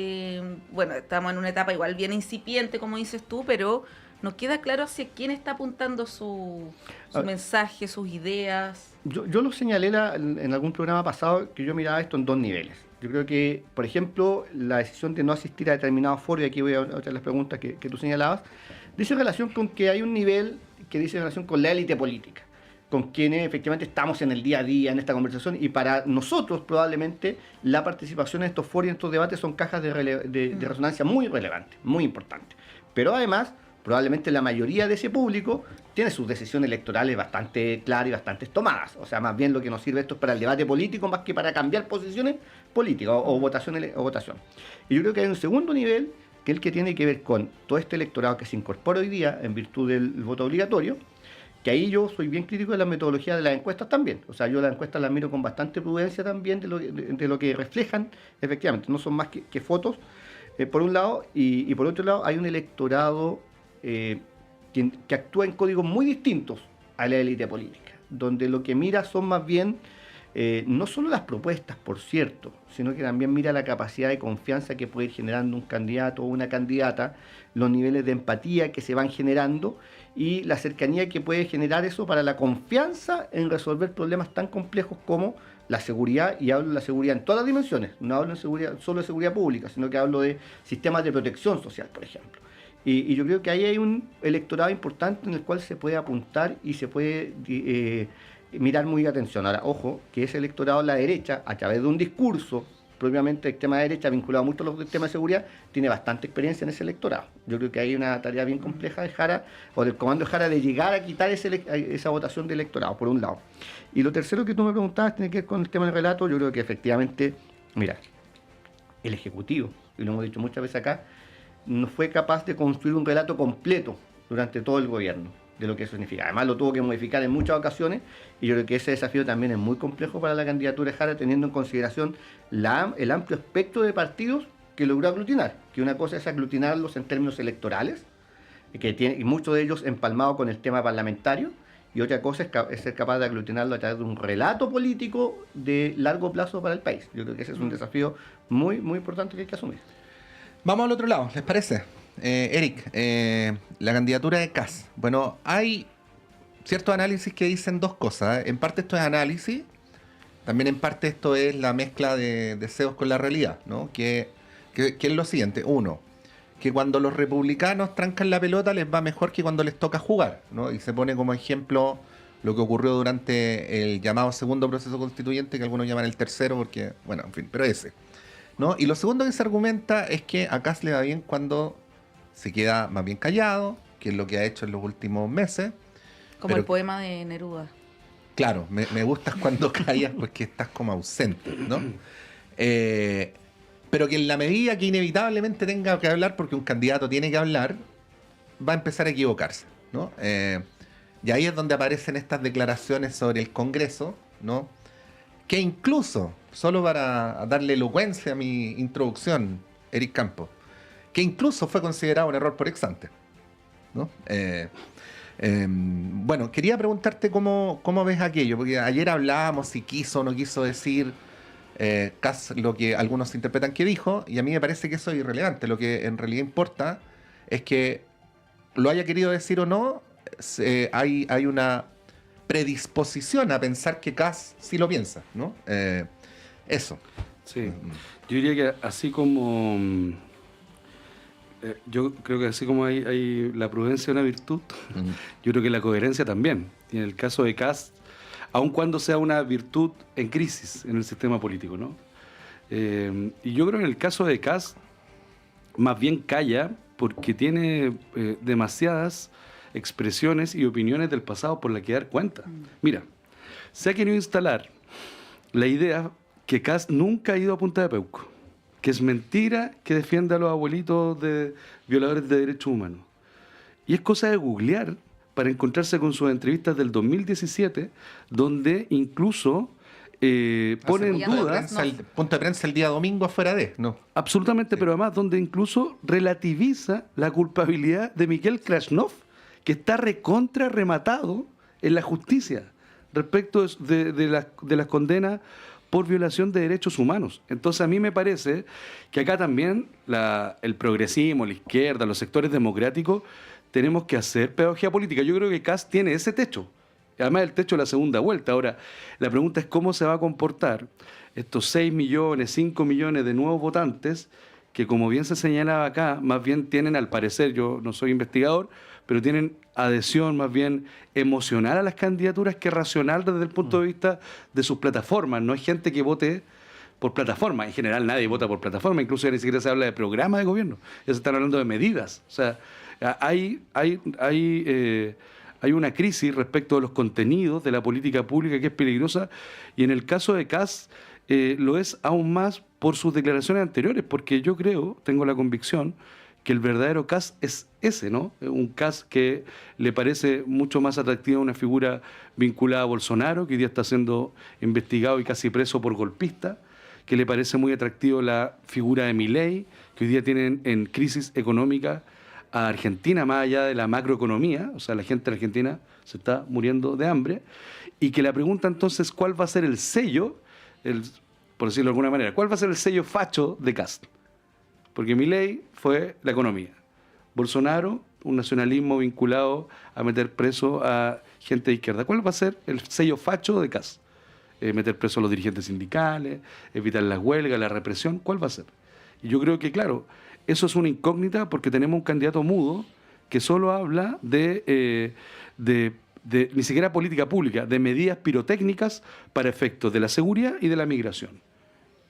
bueno, estamos en una etapa igual bien incipiente, como dices tú, pero no queda claro hacia quién está apuntando su mensaje, sus ideas. Yo lo señalé en algún programa pasado, que yo miraba esto en 2 niveles. Yo creo que, por ejemplo, la decisión de no asistir a determinados foros, y aquí voy a otra de las preguntas que tú señalabas, dice relación con que hay un nivel que dice relación con la élite política, con quienes efectivamente estamos en el día a día, en esta conversación, y para nosotros probablemente la participación en estos foros y en estos debates son cajas de resonancia muy relevantes, muy importantes. Pero además, probablemente la mayoría de ese público tiene sus decisiones electorales bastante claras y bastante tomadas. O sea, más bien lo que nos sirve esto es para el debate político más que para cambiar posiciones políticas o votación. Y yo creo que hay un segundo nivel, que es el que tiene que ver con todo este electorado que se incorpora hoy día en virtud del voto obligatorio, que ahí yo soy bien crítico de la metodología de las encuestas también. O sea, yo las encuestas las miro con bastante prudencia también de lo que reflejan, efectivamente. No son más que fotos, por un lado, y por otro lado hay un electorado que actúa en códigos muy distintos a la élite política, donde lo que mira son más bien, no solo las propuestas, por cierto, sino que también mira la capacidad de confianza que puede ir generando un candidato o una candidata, los niveles de empatía que se van generando y la cercanía que puede generar eso para la confianza en resolver problemas tan complejos como la seguridad, y hablo de la seguridad en todas las dimensiones, no hablo de seguridad, solo de seguridad pública, sino que hablo de sistemas de protección social, por ejemplo. Y yo creo que ahí hay un electorado importante en el cual se puede apuntar y se puede mirar muy atención. Ahora, ojo, que ese electorado de la derecha, a través de un discurso propiamente de extrema derecha, vinculado mucho a los temas de seguridad, tiene bastante experiencia en ese electorado. Yo creo que hay una tarea bien compleja de Jara, o del comando de Jara, de llegar a quitar esa votación de electorado, por un lado. Y lo tercero que tú me preguntabas tiene que ver con el tema del relato. Yo creo que efectivamente, mira, el Ejecutivo, y lo hemos dicho muchas veces acá, no fue capaz de construir un relato completo durante todo el gobierno de lo que eso significa. Además lo tuvo que modificar en muchas ocasiones, y yo creo que ese desafío también es muy complejo para la candidatura de Jara, teniendo en consideración el amplio espectro de partidos que logró aglutinar, que una cosa es aglutinarlos en términos electorales, y muchos de ellos empalmados con el tema parlamentario, y otra cosa es ser capaz de aglutinarlo a través de un relato político de largo plazo para el país. Yo creo que ese es un desafío muy, muy importante que hay que asumir. Vamos al otro lado, ¿les parece? Eric, la candidatura de Kast. Bueno, hay ciertos análisis que dicen dos cosas. En parte esto es análisis, también en parte esto es la mezcla de deseos con la realidad, ¿no? Que es lo siguiente. Uno, que cuando los republicanos trancan la pelota les va mejor que cuando les toca jugar, ¿no? Y se pone como ejemplo lo que ocurrió durante el llamado segundo proceso constituyente, que algunos llaman el tercero, porque, bueno, en fin, pero ese, ¿no? Y lo segundo que se argumenta es que a Kast le va bien cuando se queda más bien callado, que es lo que ha hecho en los últimos meses. Como pero, el poema de Neruda. Claro, me gustas cuando callas porque estás como ausente, ¿no? Pero que en la medida que inevitablemente tenga que hablar, porque un candidato tiene que hablar, va a empezar a equivocarse, ¿no? Y ahí es donde aparecen estas declaraciones sobre el Congreso, ¿no? Que incluso, solo para darle elocuencia a mi introducción, Eric Campos, que incluso fue considerado un error por ex ante, ¿no? Bueno, quería preguntarte cómo ves aquello, porque ayer hablábamos si quiso o no quiso decir Kast lo que algunos interpretan que dijo, y a mí me parece que eso es irrelevante. Lo que en realidad importa es que lo haya querido decir o no, hay una predisposición a pensar que Kast sí lo piensa, ¿no? Eso. Sí, yo diría que así como... yo creo que así como hay la prudencia una virtud, yo creo que la coherencia también. Y en el caso de Kast, aun cuando sea una virtud en crisis en el sistema político, ¿no? Y yo creo que en el caso de Kast, más bien calla porque tiene demasiadas expresiones y opiniones del pasado por las que dar cuenta. Mira, se ha querido instalar la idea que Kast nunca ha ido a Punta de Peuco, que es mentira que defiende a los abuelitos de violadores de derechos humanos. Y es cosa de googlear para encontrarse con sus entrevistas del 2017, donde incluso pone en duda... Punto de prensa el día domingo afuera de... No. Absolutamente, sí. Pero además donde incluso relativiza la culpabilidad de Mikhail Krasnov, que está recontra rematado en la justicia respecto de las condenas por violación de derechos humanos. Entonces a mí me parece que acá también el progresismo, la izquierda, los sectores democráticos tenemos que hacer pedagogía política. Yo creo que Kast tiene ese techo, además el techo de la segunda vuelta. Ahora, la pregunta es cómo se va a comportar estos 6 millones, 5 millones de nuevos votantes que, como bien se señalaba acá, más bien tienen, al parecer, yo no soy investigador, pero tienen adhesión más bien emocional a las candidaturas que racional desde el punto de vista de sus plataformas. No hay gente que vote por plataforma. En general nadie vota por plataforma, incluso ya ni siquiera se habla de programa de gobierno, ya se están hablando de medidas. O sea, hay una crisis respecto de los contenidos de la política pública que es peligrosa, y en el caso de Kast lo es aún más por sus declaraciones anteriores, porque yo creo, tengo la convicción, que el verdadero Kast es ese, ¿no? Un Kast que le parece mucho más atractiva una figura vinculada a Bolsonaro, que hoy día está siendo investigado y casi preso por golpista, que le parece muy atractivo la figura de Milei, que hoy día tienen en crisis económica a Argentina, más allá de la macroeconomía, o sea, la gente de Argentina se está muriendo de hambre, y que la pregunta entonces, ¿cuál va a ser el sello, por decirlo de alguna manera, cuál va a ser el sello facho de Kast? Porque Milei fue la economía. Bolsonaro, un nacionalismo vinculado a meter preso a gente de izquierda. ¿Cuál va a ser el sello facho de Kast? Meter preso a los dirigentes sindicales, evitar las huelgas, la represión. ¿Cuál va a ser? Y yo creo que, claro, eso es una incógnita porque tenemos un candidato mudo que solo habla de ni siquiera política pública, de medidas pirotécnicas para efectos de la seguridad y de la migración.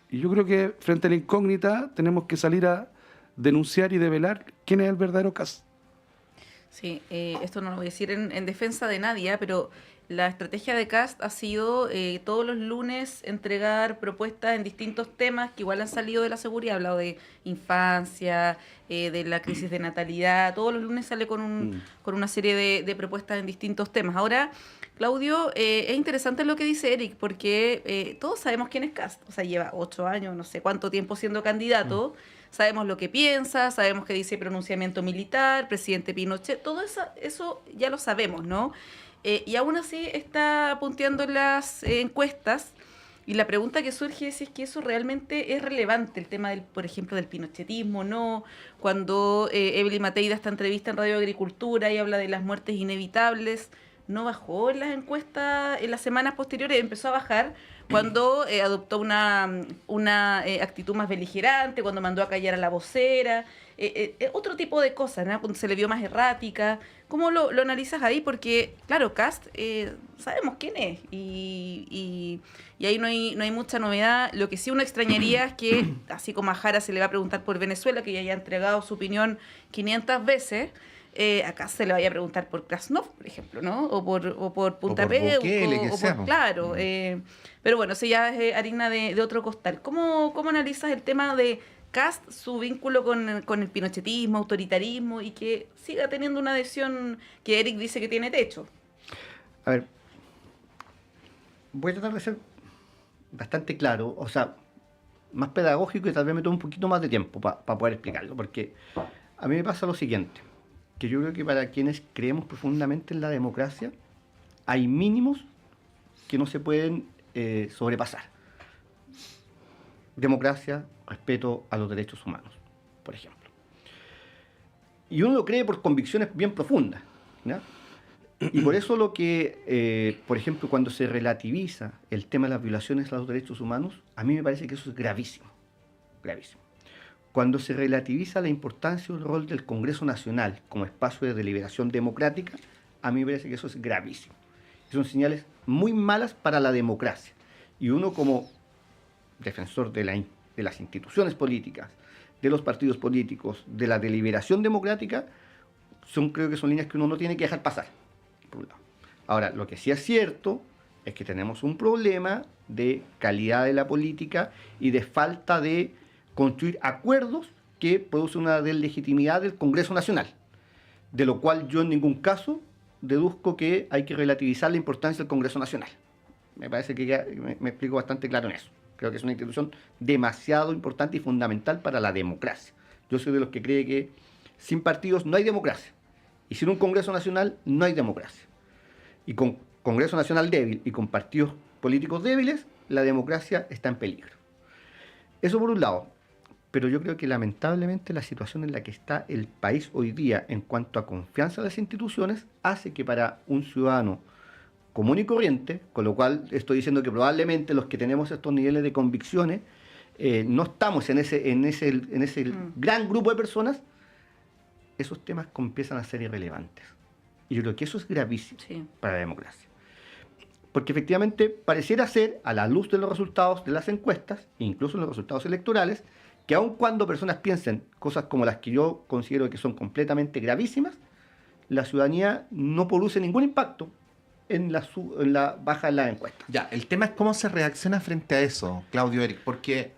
Y yo creo que frente a la incógnita tenemos que salir a denunciar y develar quién es el verdadero Kast. Sí, esto no lo voy a decir en defensa de nadie, pero la estrategia de Kast ha sido todos los lunes entregar propuestas en distintos temas que igual han salido de la seguridad. Ha hablado de infancia, de la crisis de natalidad. Todos los lunes sale con una serie de propuestas en distintos temas. Ahora, Claudio, es interesante lo que dice Eric, porque todos sabemos quién es Kast. O sea, lleva 8 años, no sé cuánto tiempo siendo candidato. Sabemos lo que piensa, sabemos que dice pronunciamiento militar, presidente Pinochet. Todo eso ya lo sabemos, ¿no? y aún así está punteando en las encuestas. Y la pregunta que surge es si es que eso realmente es relevante, el tema, por ejemplo, del pinochetismo, ¿no? Cuando Evelyn Matei da esta entrevista en Radio Agricultura y habla de las muertes inevitables, no bajó en las encuestas en las semanas posteriores, empezó a bajar cuando adoptó una actitud más beligerante, cuando mandó a callar a la vocera, otro tipo de cosas, ¿no? Cuando se le vio más errática. ¿Cómo lo analizas ahí? Porque, claro, Kast, sabemos quién es y ahí no hay mucha novedad. Lo que sí uno extrañaría es que, así como a Jara se le va a preguntar por Venezuela, que ya haya entregado su opinión 500 veces, acá se le vaya a preguntar por Krasnov, por ejemplo, ¿no? O por Punta Peuco, claro. Pero bueno, eso ya es harina de otro costal. ¿Cómo analizas el tema de Kast, su vínculo con el pinochetismo, autoritarismo, y que siga teniendo una adhesión que Eric dice que tiene techo? A ver, voy a tratar de ser bastante claro, o sea, más pedagógico, y tal vez me tome un poquito más de tiempo para poder explicarlo, porque a mí me pasa lo siguiente, que yo creo que para quienes creemos profundamente en la democracia, hay mínimos que no se pueden sobrepasar. Democracia, respeto a los derechos humanos, por ejemplo. Y uno lo cree por convicciones bien profundas, ¿ya? Y por eso lo que, por ejemplo, cuando se relativiza el tema de las violaciones a los derechos humanos, a mí me parece que eso es gravísimo, gravísimo. Cuando se relativiza la importancia y el rol del Congreso Nacional como espacio de deliberación democrática, a mí me parece que eso es gravísimo. Son señales muy malas para la democracia. Y uno como defensor de las instituciones políticas, de los partidos políticos, de la deliberación democrática, creo que son líneas que uno no tiene que dejar pasar, por un lado. Ahora, lo que sí es cierto es que tenemos un problema de calidad de la política y de falta de construir acuerdos que producen una deslegitimidad del Congreso Nacional, de lo cual yo en ningún caso deduzco que hay que relativizar la importancia del Congreso Nacional. Me parece que ya me explico bastante claro en eso. Creo que es una institución demasiado importante y fundamental para la democracia. Yo soy de los que cree que sin partidos no hay democracia. Y sin un Congreso Nacional no hay democracia. Y con Congreso Nacional débil y con partidos políticos débiles, la democracia está en peligro. Eso por un lado. Pero yo creo que lamentablemente la situación en la que está el país hoy día en cuanto a confianza en las instituciones hace que para un ciudadano común y corriente, con lo cual estoy diciendo que probablemente los que tenemos estos niveles de convicciones no estamos en ese gran grupo de personas, esos temas empiezan a ser irrelevantes. Y yo creo que eso es gravísimo para la democracia. Porque efectivamente pareciera ser, a la luz de los resultados de las encuestas, incluso en los resultados electorales, que aun cuando personas piensen cosas como las que yo considero que son completamente gravísimas, la ciudadanía no produce ningún impacto en la baja de la encuesta. Ya, el tema es cómo se reacciona frente a eso, Claudio, Eric, porque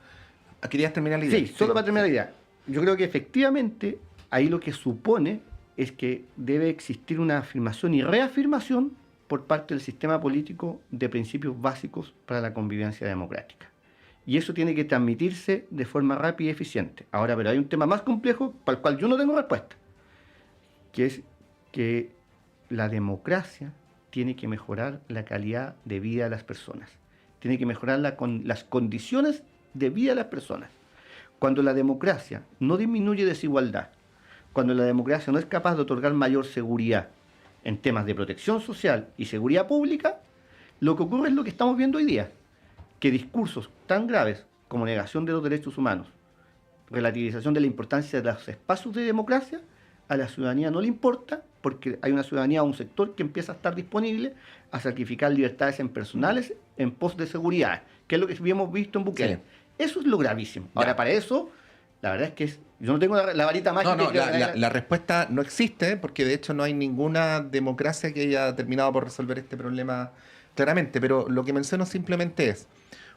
querías terminar la idea. Sí, solo para terminar la idea. Yo creo que efectivamente ahí lo que supone es que debe existir una afirmación y reafirmación por parte del sistema político de principios básicos para la convivencia democrática. Y eso tiene que transmitirse de forma rápida y eficiente. Ahora, pero hay un tema más complejo para el cual yo no tengo respuesta, que es que la democracia tiene que mejorar la calidad de vida de las personas. Tiene que mejorar las condiciones de vida de las personas. Cuando la democracia no disminuye desigualdad, cuando la democracia no es capaz de otorgar mayor seguridad en temas de protección social y seguridad pública, lo que ocurre es lo que estamos viendo hoy día, que discursos tan graves como negación de los derechos humanos, relativización de la importancia de los espacios de democracia, a la ciudadanía no le importa, porque hay una ciudadanía o un sector que empieza a estar disponible a sacrificar libertades personales en pos de seguridad, que es lo que habíamos visto en Bukele. Sí. Eso es lo gravísimo. Ahora, para eso, la verdad es que yo no tengo la varita mágica. No, la respuesta no existe, porque de hecho no hay ninguna democracia que haya terminado por resolver este problema claramente, pero lo que menciono simplemente es,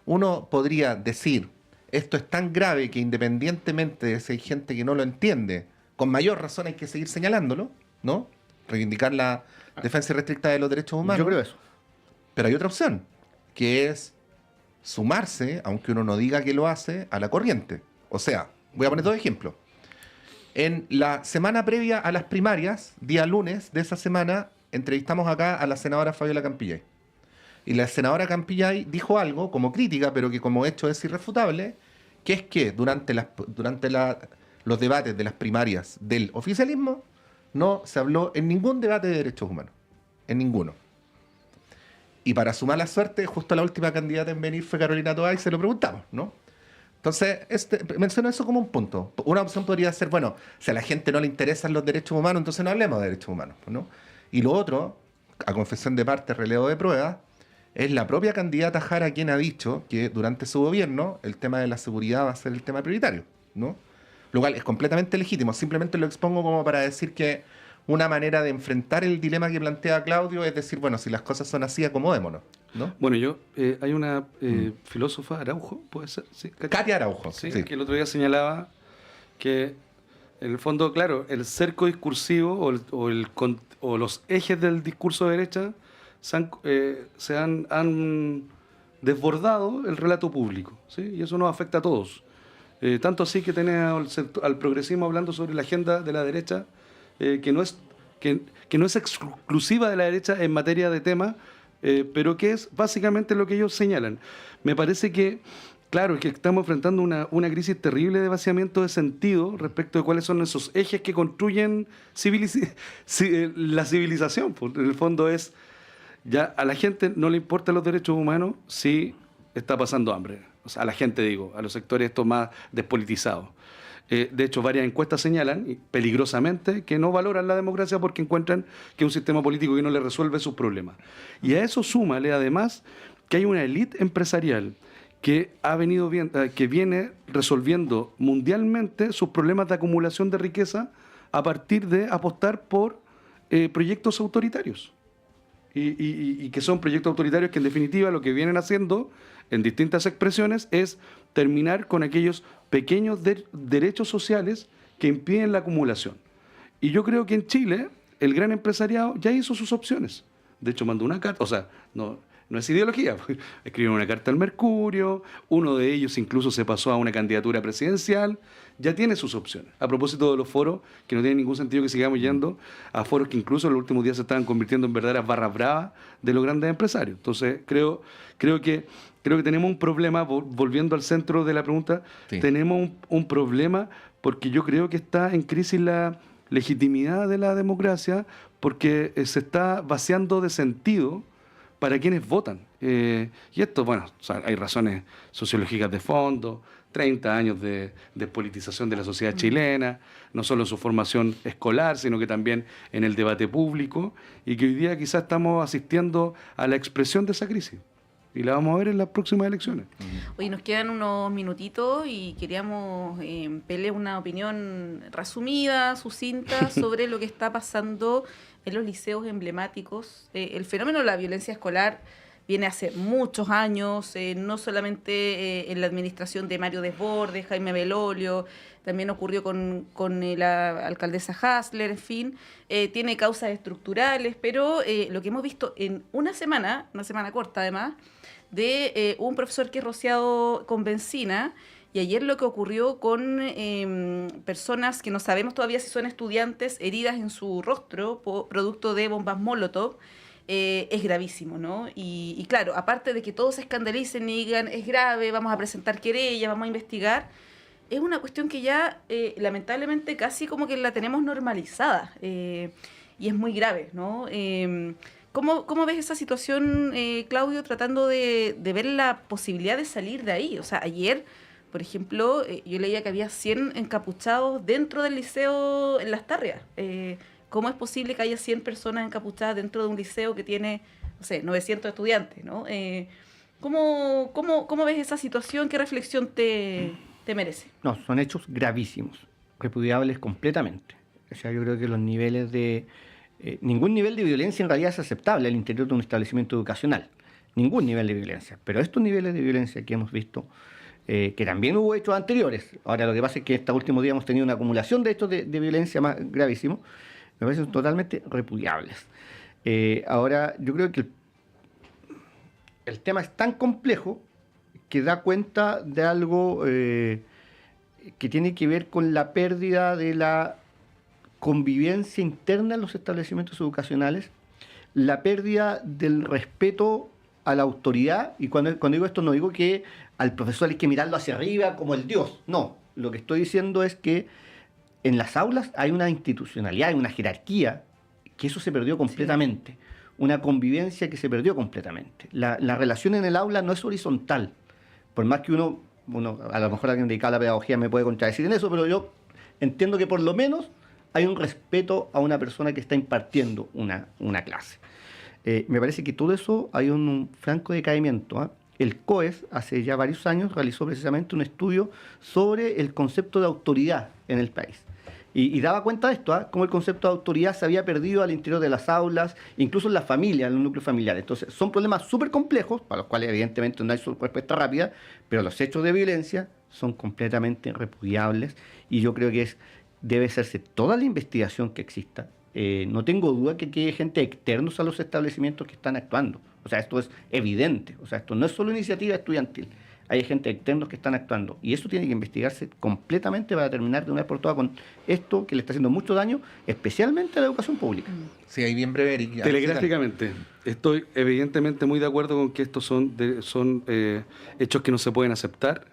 uno podría decir, esto es tan grave que independientemente de si hay gente que no lo entiende, con mayor razón hay que seguir señalándolo, ¿no? Reivindicar la defensa irrestricta de los derechos humanos. Yo creo eso. Pero hay otra opción, que es sumarse, aunque uno no diga que lo hace, a la corriente. O sea, voy a poner dos ejemplos. En la semana previa a las primarias, día lunes de esa semana, entrevistamos acá a la senadora Fabiola Campillay. Y la senadora Campillay dijo algo como crítica, pero que como hecho es irrefutable, que es que durante los debates de las primarias del oficialismo no se habló en ningún debate de derechos humanos. En ninguno. Y para su mala suerte, justo la última candidata en venir fue Carolina Toá y se lo preguntamos, ¿no? Entonces, menciono eso como un punto. Una opción podría ser, bueno, si a la gente no le interesan los derechos humanos, entonces no hablemos de derechos humanos, ¿no? Y lo otro, a confesión de parte, relevo de prueba, es la propia candidata Jara quien ha dicho que durante su gobierno el tema de la seguridad va a ser el tema prioritario, ¿no? Lo cual es completamente legítimo. Simplemente lo expongo como para decir que una manera de enfrentar el dilema que plantea Claudio es decir, bueno, si las cosas son así, acomodémonos, ¿no? Bueno, hay una filósofa, Araujo, ¿puede ser? ¿Sí? Katia Araujo. Sí, Sí. que el otro día señalaba que, en el fondo, claro, el cerco discursivo o los ejes del discurso de derecha han desbordado el relato público, ¿sí? Y eso nos afecta a todos. Tanto así que tenés al progresismo hablando sobre la agenda de la derecha, que no es exclusiva de la derecha en materia de tema, pero que es básicamente lo que ellos señalan. Me parece que, claro, que estamos enfrentando una crisis terrible de vaciamiento de sentido respecto de cuáles son esos ejes que construyen la civilización. Pues, en el fondo es, ya a la gente no le importan los derechos humanos si está pasando hambre. O sea, a la gente, digo, a los sectores estos más despolitizados. De hecho, varias encuestas señalan, peligrosamente, que no valoran la democracia porque encuentran que es un sistema político que no le resuelve sus problemas. Y a eso súmale, además, que hay una élite empresarial que viene resolviendo mundialmente sus problemas de acumulación de riqueza a partir de apostar por proyectos autoritarios. Y que son proyectos autoritarios que, en definitiva, lo que vienen haciendo en distintas expresiones es terminar con aquellos pequeños derechos sociales que impiden la acumulación. Y yo creo que en Chile el gran empresariado ya hizo sus opciones. De hecho, mandó una carta, o sea, no es ideología, escribieron una carta al Mercurio, uno de ellos incluso se pasó a una candidatura presidencial, ya tiene sus opciones. A propósito de los foros, que no tiene ningún sentido que sigamos yendo a foros que incluso en los últimos días se estaban convirtiendo en verdaderas barras bravas de los grandes empresarios. Entonces, creo que tenemos un problema, volviendo al centro de la pregunta, sí. Tenemos un problema porque yo creo que está en crisis la legitimidad de la democracia porque se está vaciando de sentido para quienes votan. Y esto, bueno, o sea, hay razones sociológicas de fondo, 30 años de despolitización de la sociedad chilena, no solo en su formación escolar, sino que también en el debate público, y que hoy día quizás estamos asistiendo a la expresión de esa crisis. Y la vamos a ver en las próximas elecciones. Hoy nos quedan unos minutitos y queríamos pedir una opinión resumida, sucinta, sobre lo que está pasando en los liceos emblemáticos. El fenómeno de la violencia escolar viene hace muchos años, no solamente en la administración de Mario Desbordes, Jaime Belolio, también ocurrió con la alcaldesa Hasler, en fin, tiene causas estructurales, pero lo que hemos visto en una semana corta además, de un profesor que es rociado con benzina, y ayer lo que ocurrió con personas que no sabemos todavía si son estudiantes, heridas en su rostro, producto de bombas Molotov, es gravísimo, ¿no? Y claro, aparte de que todos se escandalicen y digan, es grave, vamos a presentar querellas, vamos a investigar, es una cuestión que ya, lamentablemente, casi como que la tenemos normalizada, y es muy grave, ¿no? ¿Cómo ves esa situación, Claudio, tratando de ver la posibilidad de salir de ahí? O sea, ayer, por ejemplo, yo leía que había 100 encapuchados dentro del liceo en Las Tarrias. ¿Cómo es posible que haya 100 personas encapuchadas dentro de un liceo que tiene, no sé, 900 estudiantes, ¿no? ¿Cómo ves esa situación? ¿Qué reflexión te merece? No, son hechos gravísimos, repudiables completamente. O sea, yo creo que los niveles de... ningún nivel de violencia en realidad es aceptable al interior de un establecimiento educacional. Ningún nivel de violencia. Pero estos niveles de violencia que hemos visto, que también hubo hechos anteriores, ahora lo que pasa es que estos últimos días hemos tenido una acumulación de hechos de violencia más gravísimos, me parecen totalmente repudiables. Ahora, yo creo que el tema es tan complejo que da cuenta de algo que tiene que ver con la pérdida de la convivencia interna en los establecimientos educacionales la pérdida del respeto a la autoridad, y cuando digo esto no digo que al profesor hay que mirarlo hacia arriba como el Dios, no, lo que estoy diciendo es que en las aulas hay una institucionalidad, hay una jerarquía, que eso se perdió completamente, una convivencia que se perdió completamente. La relación en el aula no es horizontal, por más que uno a lo mejor alguien dedicado a la pedagogía me puede contradecir en eso, pero yo entiendo que por lo menos hay un respeto a una persona que está impartiendo una clase. Me parece que todo eso hay un franco decaimiento, ¿eh? El COES hace ya varios años realizó precisamente un estudio sobre el concepto de autoridad en el país. Y daba cuenta de esto, cómo el concepto de autoridad se había perdido al interior de las aulas, incluso en la familia, en los núcleos familiares. Entonces, son problemas súper complejos, para los cuales evidentemente no hay respuesta rápida, pero los hechos de violencia son completamente repudiables y yo creo que debe hacerse toda la investigación que exista. No tengo duda que hay gente externos a los establecimientos que están actuando. O sea, esto es evidente. O sea, esto no es solo iniciativa estudiantil. Hay gente externos que están actuando. Y eso tiene que investigarse completamente para terminar de una vez por todas con esto que le está haciendo mucho daño, especialmente a la educación pública. Sí, ahí bien breve, Eric. Telegráficamente, estoy evidentemente muy de acuerdo con que estos son hechos que no se pueden aceptar.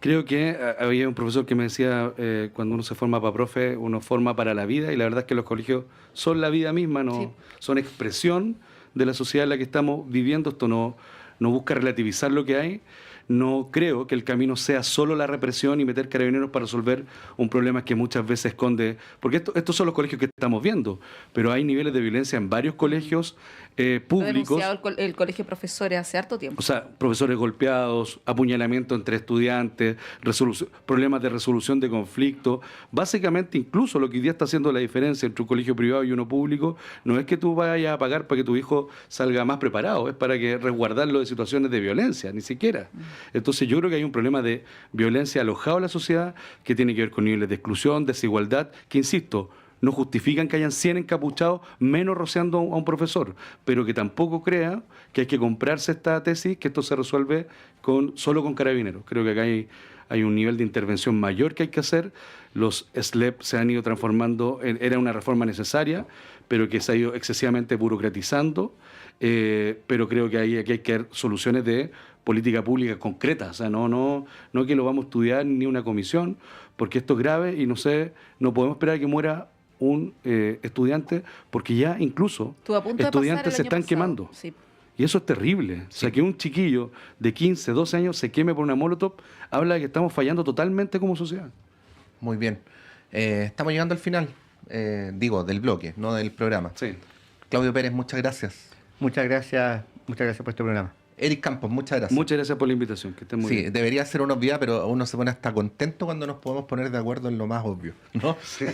Creo que había un profesor que me decía, cuando uno se forma para profe, uno forma para la vida, y la verdad es que los colegios son la vida misma, ¿no? Sí. Son expresión de la sociedad en la que estamos viviendo. Esto no busca relativizar lo que hay. No creo que el camino sea solo la represión y meter carabineros para resolver un problema que muchas veces esconde, porque estos son los colegios que estamos viendo, pero hay niveles de violencia en varios colegios públicos. Lo ha denunciado el colegio de profesores hace harto tiempo. O sea, profesores golpeados, apuñalamiento entre estudiantes, problemas de resolución de conflictos. Básicamente, incluso lo que hoy día está haciendo la diferencia entre un colegio privado y uno público, no es que tú vayas a pagar para que tu hijo salga más preparado, es para que resguardarlo de situaciones de violencia, ni siquiera. Entonces yo creo que hay un problema de violencia alojado en la sociedad que tiene que ver con niveles de exclusión, desigualdad, que insisto, no justifican que hayan 100 encapuchados menos rociando a un profesor, pero que tampoco crea que hay que comprarse esta tesis, que esto se resuelve solo con carabineros. Creo que acá hay un nivel de intervención mayor que hay que hacer. Los SLEP se han ido transformando, era una reforma necesaria, pero que se ha ido excesivamente burocratizando, pero creo que aquí hay que dar soluciones de política pública concreta, o sea, no que lo vamos a estudiar ni una comisión, porque esto es grave y no podemos esperar a que muera un estudiante, porque ya incluso estudiantes se están quemando. Sí. Y eso es terrible. Sí. O sea, que un chiquillo de 15, 12 años se queme por una molotov, habla de que estamos fallando totalmente como sociedad. Muy bien. Estamos llegando al final, del bloque, no del programa. Sí. Claudio Pérez, muchas gracias. Muchas gracias por este programa. Eric Campos, muchas gracias. Muchas gracias por la invitación, que estén muy bien. Sí, debería ser una obviedad, pero uno se pone hasta contento cuando nos podemos poner de acuerdo en lo más obvio, ¿no? Sí.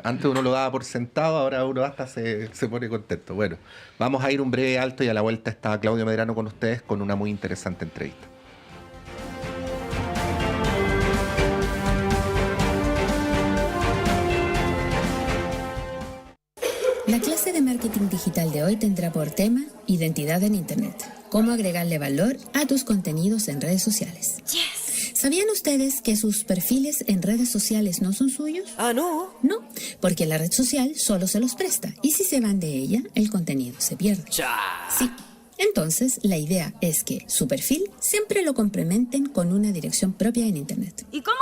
Antes uno lo daba por sentado, ahora uno hasta se pone contento. Bueno, vamos a ir un breve alto y a la vuelta está Claudio Medrano con ustedes con una muy interesante entrevista. La clase de marketing digital de hoy tendrá por tema identidad en Internet. Cómo agregarle valor a tus contenidos en redes sociales. Yes. ¿Sabían ustedes que sus perfiles en redes sociales no son suyos? Ah, ¿no? No, porque la red social solo se los presta. Y si se van de ella, el contenido se pierde. ¡Cha! Sí. Entonces, la idea es que su perfil siempre lo complementen con una dirección propia en Internet. ¿Y cómo